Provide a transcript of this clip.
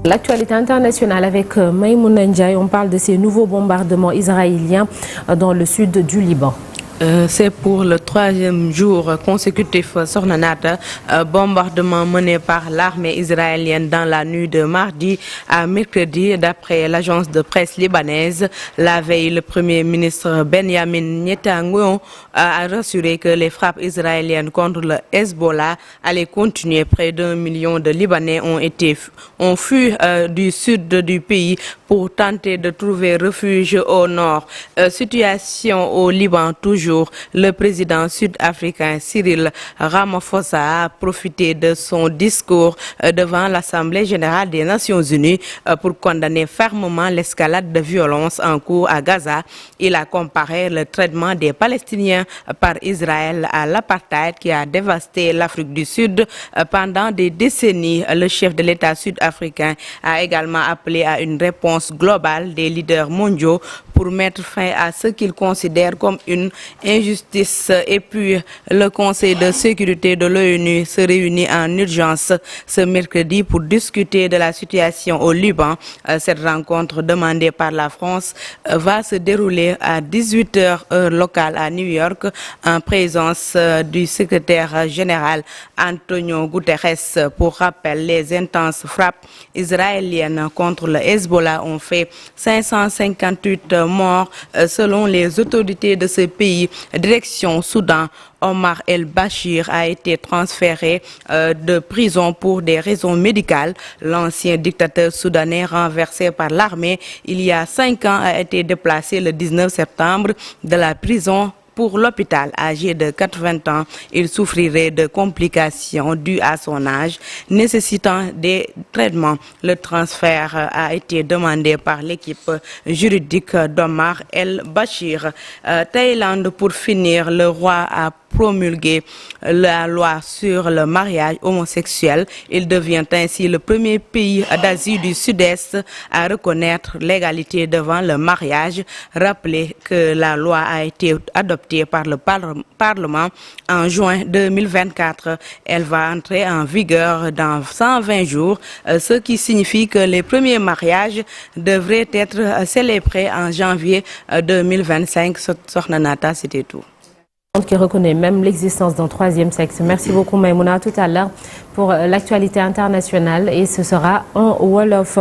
L'actualité internationale avec Maïmouna Ndiaye, on parle de ces nouveaux bombardements israéliens dans le sud du Liban. C'est pour le troisième jour consécutif, Sornanata, bombardement mené par l'armée israélienne dans la nuit de mardi à mercredi, d'après l'agence de presse libanaise. La veille, le premier ministre Benjamin Netanyahu a rassuré que les frappes israéliennes contre le Hezbollah allaient continuer. Près d'1 million de Libanais ont fui du sud du pays pour tenter de trouver refuge au nord. Situation au Liban toujours. Le président sud-africain Cyril Ramaphosa a profité de son discours devant l'Assemblée générale des Nations unies pour condamner fermement l'escalade de violence en cours à Gaza. Il a comparé le traitement des Palestiniens par Israël à l'apartheid qui a dévasté l'Afrique du Sud pendant des décennies. Le chef de l'État sud-africain a également appelé à une réponse globale des leaders mondiaux pour mettre fin à ce qu'il considère comme une injustice. Et puis, le Conseil de sécurité de l'ONU se réunit en urgence ce mercredi pour discuter de la situation au Liban. Cette rencontre demandée par la France va se dérouler à 18h heure locale à New York en présence du secrétaire général Antonio Guterres. Pour rappel, les intenses frappes israéliennes contre le Hezbollah ont fait 558 morts selon les autorités de ce pays. Direction Soudan, Omar el-Bashir a été transféré de prison pour des raisons médicales. L'ancien dictateur soudanais renversé par l'armée il y a 5 ans a été déplacé le 19 septembre de la prison pour l'hôpital. Âgé de 80 ans, il souffrirait de complications dues à son âge, nécessitant des traitements. Le transfert a été demandé par l'équipe juridique d'Omar el-Bashir. Thaïlande, pour finir, le roi a promulgué la loi sur le mariage homosexuel. Il devient ainsi le premier pays d'Asie du Sud-Est à reconnaître l'égalité devant le mariage. Rappelez que la loi a été adoptée par le Parlement en juin 2024. Elle va entrer en vigueur dans 120 jours, ce qui signifie que les premiers mariages devraient être célébrés en janvier 2025. Sornanata, c'était tout. Qui reconnaît même l'existence d'un troisième sexe. Merci beaucoup Maïmouna. À tout à l'heure pour l'actualité internationale et ce sera en Wolof.